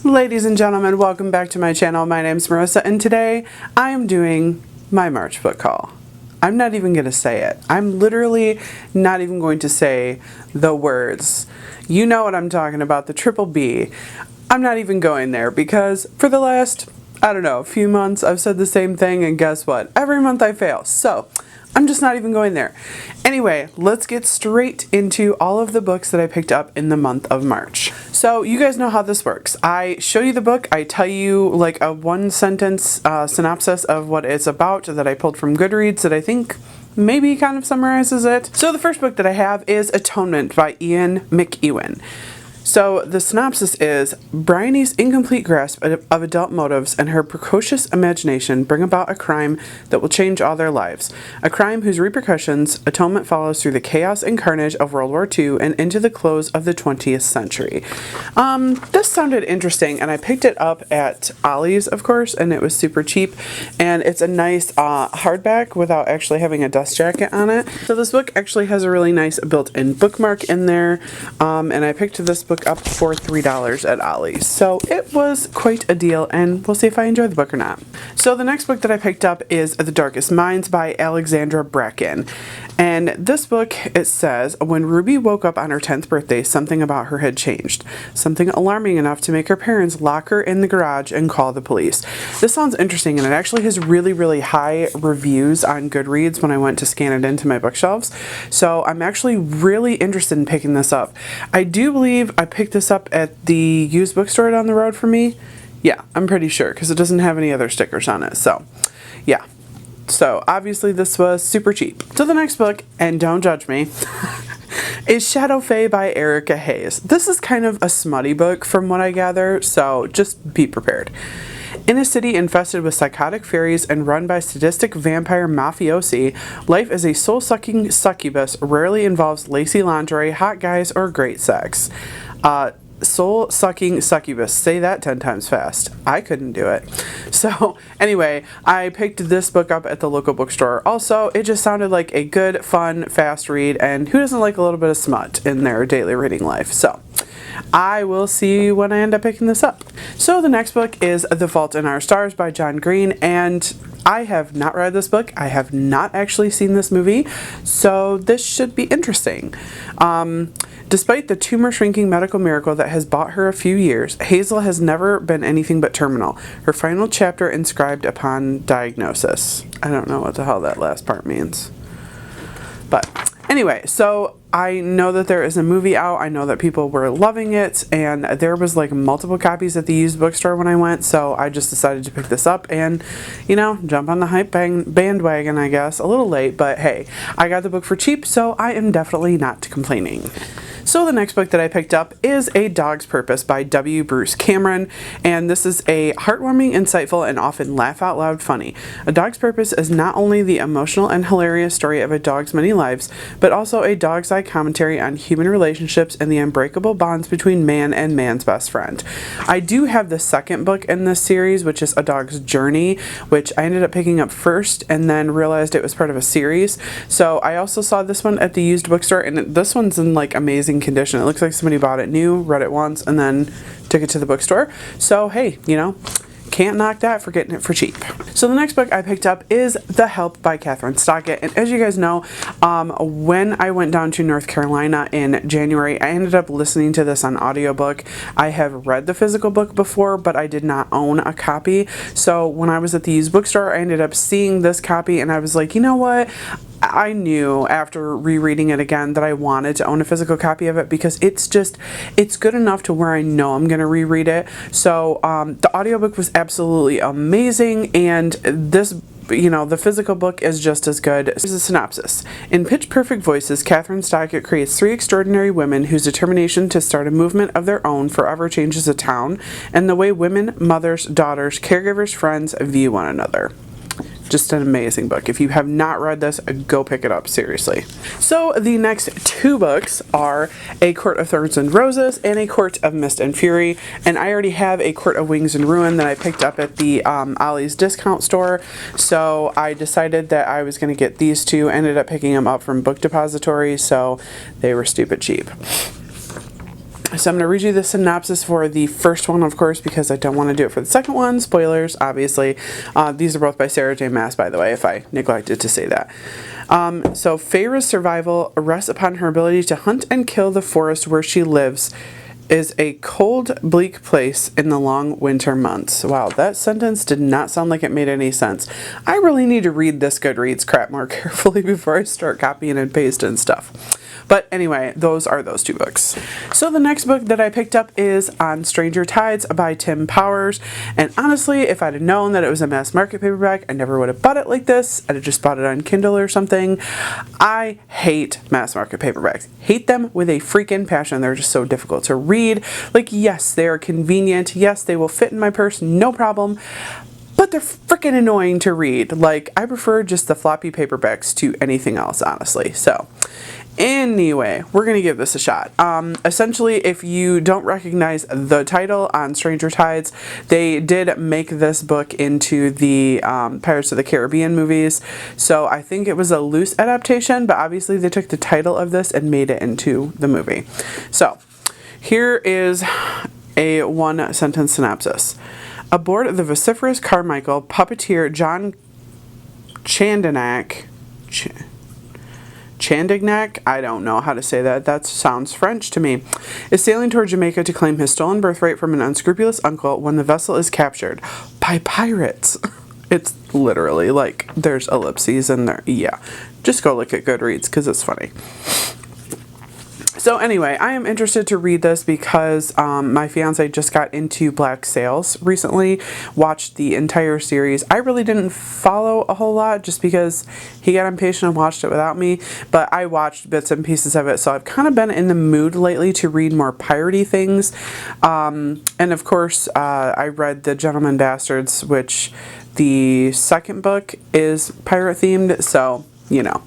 Ladies and gentlemen, welcome back to my channel. My name's Marissa, and today I am doing my March book haul. I'm not even going to say it. I'm literally not even going to say the words. You know what I'm talking about, the triple B. I'm not even going there because for the last, I don't know, few months I've said the same thing, and guess what? Every month I fail. So I'm just not even going there. Anyway, let's get straight into all of the books that I picked up in the month of March. So you guys know how this works. I show you the book, I tell you like a one sentence synopsis of what it's about that I pulled from Goodreads that I think maybe kind of summarizes it. So the first book that I have is Atonement by Ian McEwan. So the synopsis is, Bryony's incomplete grasp of adult motives and her precocious imagination bring about a crime that will change all their lives. A crime whose repercussions Atonement follows through the chaos and carnage of World War II and into the close of the 20th century. This sounded interesting, and I picked it up at Ollie's, of course, and it was super cheap. And it's a nice hardback without actually having a dust jacket on it. So this book actually has a really nice built-in bookmark in there, and I picked this book up for $3 at Ollie's. So it was quite a deal, and we'll see if I enjoy the book or not. So the next book that I picked up is The Darkest Minds by Alexandra Bracken. And this book, it says, when Ruby woke up on her 10th birthday, something about her had changed. Something alarming enough to make her parents lock her in the garage and call the police. This sounds interesting, and it actually has really, really high reviews on Goodreads when I went to scan it into my bookshelves. So I'm actually really interested in picking this up. I do believe I picked this up at the used bookstore down the road for me. Yeah, I'm pretty sure, because it doesn't have any other stickers on it. So, yeah. So, obviously this was super cheap. So the next book, and don't judge me, is Shadowfae by Erica Hayes. This is kind of a smutty book from what I gather, so just be prepared. In a city infested with psychotic fairies and run by sadistic vampire mafiosi, life as a soul-sucking succubus rarely involves lacy lingerie, hot guys, or great sex. Soul-sucking succubus. Say that 10 times fast. I couldn't do it. So anyway, I picked this book up at the local bookstore. Also, it just sounded like a good, fun, fast read, and who doesn't like a little bit of smut in their daily reading life? So I will see when I end up picking this up. So the next book is The Fault in Our Stars by John Green, and I have not read this book. I have not actually seen this movie, so this should be interesting. Despite the tumor-shrinking medical miracle that has bought her a few years, Hazel has never been anything but terminal, her final chapter inscribed upon diagnosis. I don't know what the hell that last part means. But anyway, so I know that there is a movie out. I know that people were loving it, and there was like multiple copies at the used bookstore when I went, so I just decided to pick this up and, you know, jump on the hype bandwagon, I guess. A little late, but hey, I got the book for cheap, so I am definitely not complaining. So the next book that I picked up is A Dog's Purpose by W. Bruce Cameron, and this is a heartwarming, insightful, and often laugh-out-loud funny. A Dog's Purpose is not only the emotional and hilarious story of a dog's many lives, but also a dog's eye commentary on human relationships and the unbreakable bonds between man and man's best friend. I do have the second book in this series, which is A Dog's Journey, which I ended up picking up first and then realized it was part of a series. So I also saw this one at the used bookstore, and this one's in like amazing condition. It looks like somebody bought it new, read it once, and then took it to the bookstore. So hey, you know, can't knock that for getting it for cheap. So the next book I picked up is The Help by Kathryn Stockett, and as you guys know, when I went down to North Carolina in January, I ended up listening to this on audiobook. I have read the physical book before, but I did not own a copy. So when I was at the used bookstore, I ended up seeing this copy, and I was like, you know what? I knew after rereading it again that I wanted to own a physical copy of it because it's good enough to where I know I'm going to reread it. So the audiobook was absolutely amazing, and this, you know, the physical book is just as good. Here's a synopsis. In pitch-perfect voices, Kathryn Stockett creates three extraordinary women whose determination to start a movement of their own forever changes a town and the way women, mothers, daughters, caregivers, friends view one another. Just an amazing book. If you have not read this, go pick it up, seriously. So the next two books are A Court of Thornes and Roses and A Court of Mist and Fury, and I already have A Court of Wings and Ruin that I picked up at the Ollie's discount store, so I decided that I was going to get these two. Ended up picking them up from Book Depository, so they were stupid cheap. So I'm going to read you the synopsis for the first one, of course, because I don't want to do it for the second one. Spoilers, obviously. These are both by Sara J, Maas, by the way, if I neglected to say that. So Feyre's survival rests upon her ability to hunt and kill the forest where she lives is a cold, bleak place in the long winter months. Wow, that sentence did not sound like it made any sense. I really need to read this Goodreads crap more carefully before I start copying and pasting stuff. But anyway, those are those two books. So the next book that I picked up is On Stranger Tides by Tim Powers. And honestly, if I'd have known that it was a mass market paperback, I never would have bought it like this. I'd have just bought it on Kindle or something. I hate mass market paperbacks. Hate them with a freaking passion. They're just so difficult to read. Like, yes, they are convenient. Yes, they will fit in my purse, no problem. But they're freaking annoying to read. Like, I prefer just the floppy paperbacks to anything else, honestly. So, anyway, we're going to give this a shot. Essentially, if you don't recognize the title, On Stranger Tides, they did make this book into the Pirates of the Caribbean movies. So I think it was a loose adaptation, but obviously they took the title of this and made it into the movie. So, here is a one-sentence synopsis. Aboard the vociferous Carmichael, puppeteer John Chandignac, I don't know how to say that. That sounds French to me, is sailing toward Jamaica to claim his stolen birthright from an unscrupulous uncle when the vessel is captured by pirates. It's literally like there's ellipses in there. Yeah, just go look at Goodreads because it's funny. So anyway, I am interested to read this because my fiance just got into Black Sails recently, watched the entire series. I really didn't follow a whole lot just because he got impatient and watched it without me, but I watched bits and pieces of it, so I've kind of been in the mood lately to read more piratey things. And of course, I read The Gentleman Bastards, which the second book is pirate themed, so, you know,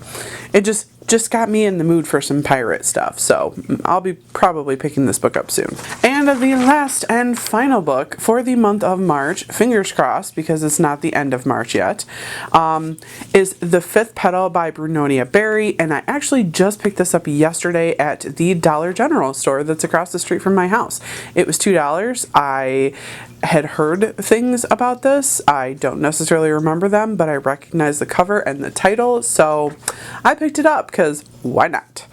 it just got me in the mood for some pirate stuff, so I'll be probably picking this book up soon. And the last and final book for the month of March, fingers crossed because it's not the end of March yet, is The Fifth Petal by Brunonia Barry, and I actually just picked this up yesterday at the Dollar General store that's across the street from my house. It was $2. I had heard things about this. I don't necessarily remember them, but I recognize the cover and the title, so I picked it up because why not?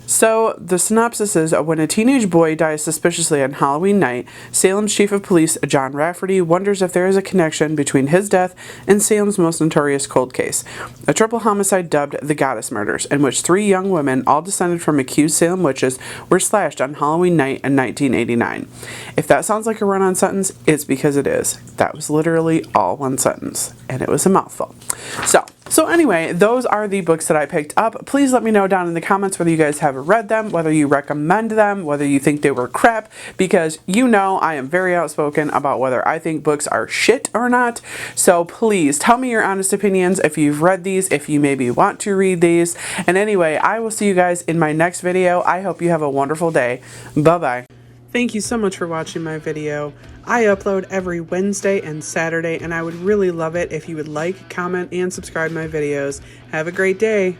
So the synopsis is, when a teenage boy dies suspiciously on Halloween night, Salem's chief of police, John Rafferty, wonders if there is a connection between his death and Salem's most notorious cold case, a triple homicide dubbed the Goddess Murders, in which 3 young women, all descended from accused Salem witches, were slashed on Halloween night in 1989. If that sounds like a run-on sentence, it's because it is. That was literally all one sentence, and it was a mouthful. So anyway, those are the books that I picked up. Please let me know down in the comments whether you guys have read them, whether you recommend them, whether you think they were crap, because you know I am very outspoken about whether I think books are shit or not. So please tell me your honest opinions if you've read these, if you maybe want to read these. And anyway, I will see you guys in my next video. I hope you have a wonderful day. Bye-bye. Thank you so much for watching my video. I upload every Wednesday and Saturday, and I would really love it if you would like, comment, and subscribe my videos. Have a great day.